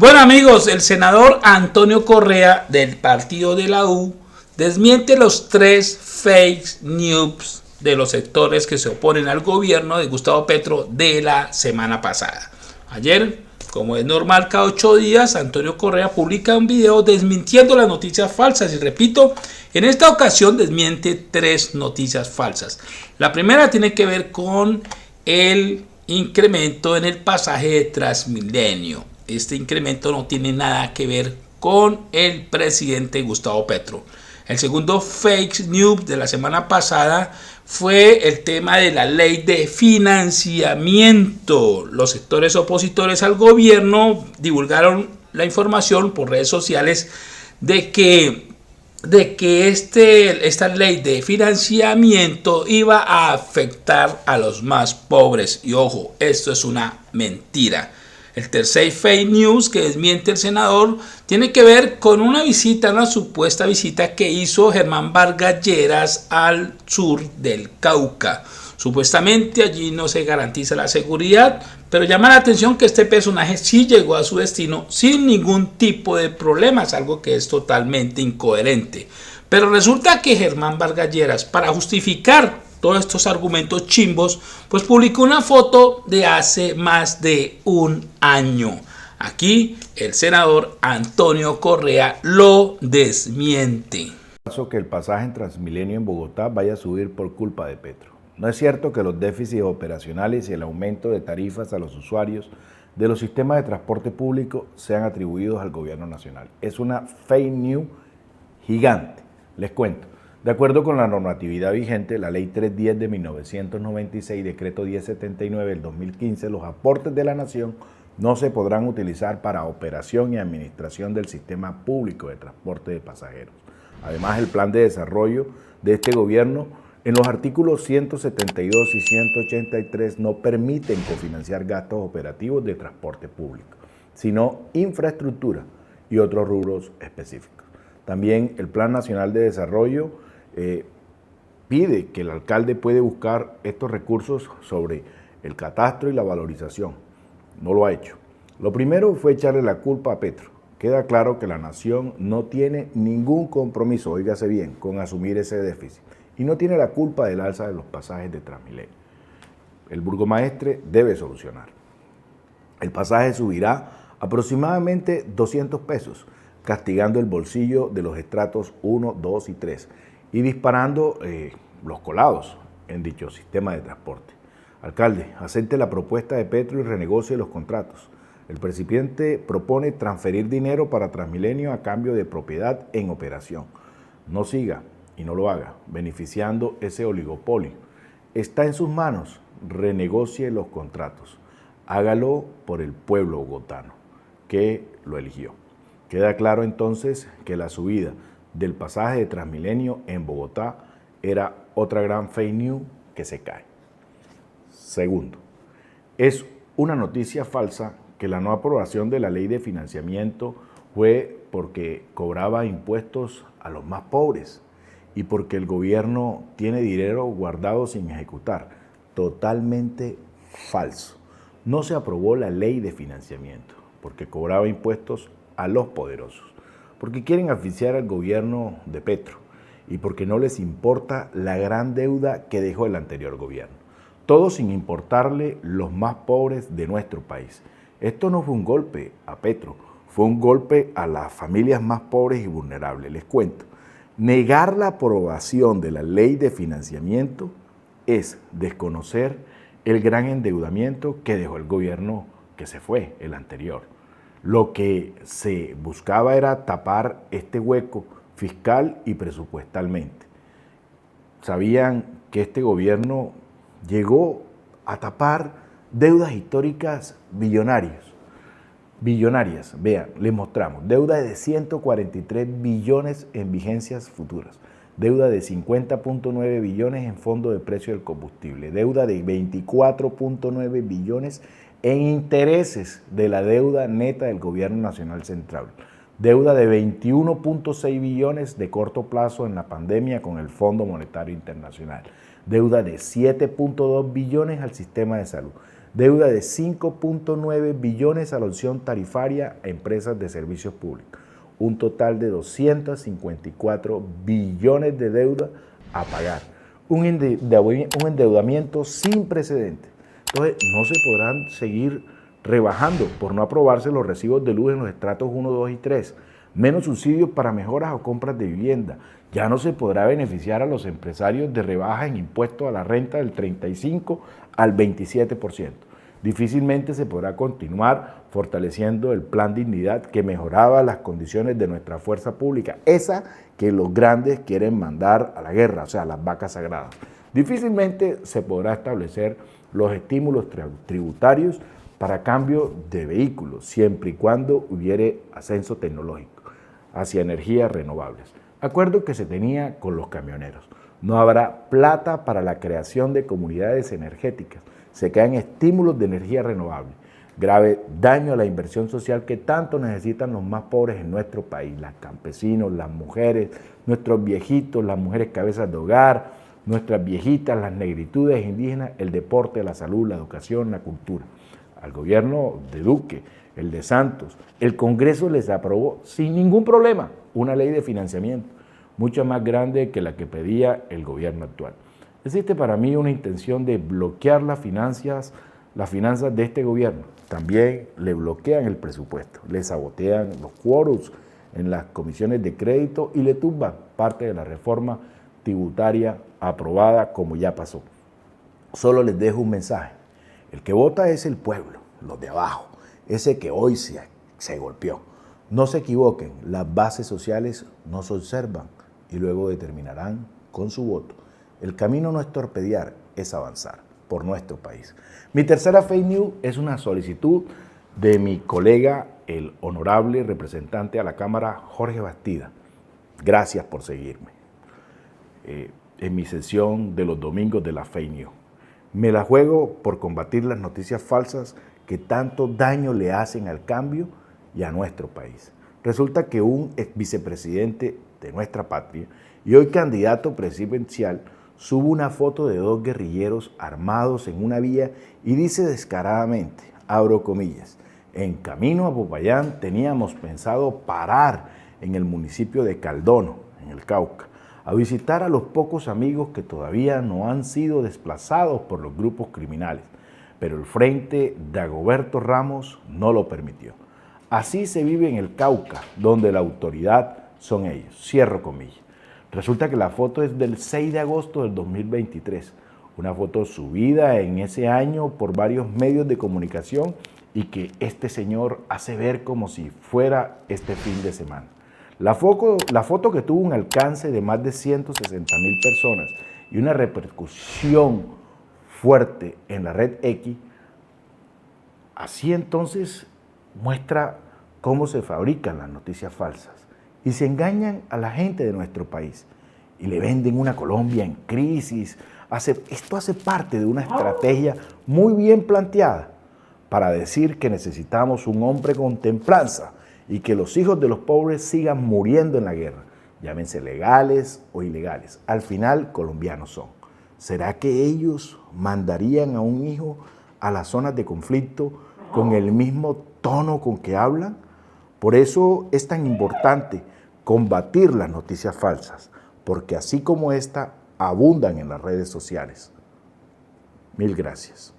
Bueno amigos, el senador Antonio Correa del partido de la U desmiente los 3 fake news de los sectores que se oponen al gobierno de Gustavo Petro de la semana pasada. Ayer, como es normal cada 8 días, Antonio Correa publica un video desmintiendo las noticias falsas y repito, en esta ocasión desmiente 3 noticias falsas. La primera tiene que ver con el incremento en el pasaje de Transmilenio. Este incremento no tiene nada que ver con el presidente Gustavo Petro. El segundo fake news de la semana pasada fue el tema de la ley de financiamiento. Los sectores opositores al gobierno divulgaron la información por redes sociales de que esta ley de financiamiento iba a afectar a los más pobres. Y ojo, esto es una mentira. El tercer fake news que desmiente el senador tiene que ver con una supuesta visita que hizo Germán Vargas Lleras al sur del Cauca. Supuestamente allí no se garantiza la seguridad, pero llama la atención que este personaje sí llegó a su destino sin ningún tipo de problemas, algo que es totalmente incoherente. Pero resulta que Germán Vargas Lleras, para justificar todos estos argumentos chimbos, pues publicó una foto de hace más de un año. Aquí el senador Antonio Correa lo desmiente. Que el pasaje en Transmilenio en Bogotá vaya a subir por culpa de Petro. No es cierto que los déficits operacionales y el aumento de tarifas a los usuarios de los sistemas de transporte público sean atribuidos al gobierno nacional. Es una fake news gigante. Les cuento. De acuerdo con la normatividad vigente, la Ley 310 de 1996 y Decreto 1079 del 2015, los aportes de la Nación no se podrán utilizar para operación y administración del sistema público de transporte de pasajeros. Además, el plan de desarrollo de este gobierno, en los artículos 172 y 183, no permiten cofinanciar gastos operativos de transporte público, sino infraestructura y otros rubros específicos. También el Plan Nacional de Desarrollo pide que el alcalde puede buscar estos recursos sobre el catastro y la valorización. No lo ha hecho. Lo primero fue echarle la culpa a Petro. Queda claro que la nación no tiene ningún compromiso, óigase bien, con asumir ese déficit. Y no tiene la culpa del alza de los pasajes de Transmilenio. El burgomaestre debe solucionar. El pasaje subirá aproximadamente 200 pesos, castigando el bolsillo de los estratos 1, 2 y 3 y disparando los colados en dicho sistema de transporte. Alcalde, acepte la propuesta de Petro y renegocie los contratos. El presidente propone transferir dinero para Transmilenio a cambio de propiedad en operación. No siga y no lo haga, beneficiando ese oligopolio. Está en sus manos, renegocie los contratos. Hágalo por el pueblo bogotano, que lo eligió. Queda claro entonces que la subida del pasaje de Transmilenio en Bogotá era otra gran fake news que se cae. Segundo, es una noticia falsa que la no aprobación de la ley de financiamiento fue porque cobraba impuestos a los más pobres y porque el gobierno tiene dinero guardado sin ejecutar. Totalmente falso. No se aprobó la ley de financiamiento porque cobraba impuestos a los poderosos, porque quieren asfixiar al gobierno de Petro y porque no les importa la gran deuda que dejó el anterior gobierno. Todo sin importarle los más pobres de nuestro país. Esto no fue un golpe a Petro, fue un golpe a las familias más pobres y vulnerables. Les cuento, negar la aprobación de la ley de financiamiento es desconocer el gran endeudamiento que dejó el gobierno que se fue, el anterior. Lo que se buscaba era tapar este hueco fiscal y presupuestalmente. Sabían que este gobierno llegó a tapar deudas históricas billonarias. Vean, les mostramos. Deuda de 143 billones en vigencias futuras. Deuda de 50.9 billones en fondo de precio del combustible. Deuda de 24.9 billones en intereses de la deuda neta del gobierno nacional central. Deuda de 21.6 billones de corto plazo en la pandemia con el Fondo Monetario Internacional. Deuda de 7.2 billones al sistema de salud. deuda de 5.9 billones a la opción tarifaria a empresas de servicios públicos, un total de 254 billones de deuda a pagar, un endeudamiento sin precedentes. Entonces, no se podrán seguir rebajando por no aprobarse los recibos de luz en los estratos 1, 2 y 3, menos subsidios para mejoras o compras de vivienda. Ya no se podrá beneficiar a los empresarios de rebajas en impuestos a la renta del 35 al 27%. Difícilmente se podrá continuar fortaleciendo el Plan Dignidad que mejoraba las condiciones de nuestra fuerza pública, esa que los grandes quieren mandar a la guerra, o sea, las vacas sagradas. Difícilmente se podrá establecer los estímulos tributarios para cambio de vehículos, siempre y cuando hubiere ascenso tecnológico hacia energías renovables. Acuerdo que se tenía con los camioneros. No habrá plata para la creación de comunidades energéticas. Se caen estímulos de energía renovable. Grave daño a la inversión social que tanto necesitan los más pobres en nuestro país. Los campesinos, las mujeres, nuestros viejitos, las mujeres cabezas de hogar, nuestras viejitas, las negritudes indígenas, el deporte, la salud, la educación, la cultura. Al gobierno de Duque, el de Santos, el Congreso les aprobó sin ningún problema una ley de financiamiento, mucho más grande que la que pedía el gobierno actual. Existe para mí una intención de bloquear las finanzas de este gobierno. También le bloquean el presupuesto, le sabotean los quórums en las comisiones de crédito y le tumban parte de la reforma tributaria aprobada, como ya pasó. Solo les dejo un mensaje. El que vota es el pueblo, los de abajo, ese que hoy se golpeó. No se equivoquen, las bases sociales no se observan y luego determinarán con su voto. El camino no es torpedear, es avanzar por nuestro país. Mi tercera fake news es una solicitud de mi colega, el honorable representante a la Cámara, Jorge Bastida. Gracias por seguirme en mi sesión de los domingos de la fake news. Me la juego por combatir las noticias falsas que tanto daño le hacen al cambio y a nuestro país. Resulta que un ex vicepresidente de nuestra patria y hoy candidato presidencial sube una foto de dos guerrilleros armados en una vía y dice descaradamente, abro comillas, en camino a Popayán teníamos pensado parar en el municipio de Caldono, en el Cauca, a visitar a los pocos amigos que todavía no han sido desplazados por los grupos criminales, pero el frente de Dagoberto Ramos no lo permitió. Así se vive en el Cauca, donde la autoridad son ellos. Cierro comillas. Resulta que la foto es del 6 de agosto del 2023, una foto subida en ese año por varios medios de comunicación y que este señor hace ver como si fuera este fin de semana. La foto que tuvo un alcance de más de 160,000 personas y una repercusión fuerte en la red X, así entonces muestra cómo se fabrican las noticias falsas y se engañan a la gente de nuestro país y le venden una Colombia en crisis. Esto hace parte de una estrategia muy bien planteada para decir que necesitamos un hombre con templanza y que los hijos de los pobres sigan muriendo en la guerra, llámense legales o ilegales. Al final, colombianos son. ¿Será que ellos mandarían a un hijo a las zonas de conflicto con el mismo tono con que hablan? Por eso es tan importante combatir las noticias falsas, porque así como esta, abundan en las redes sociales. Mil gracias.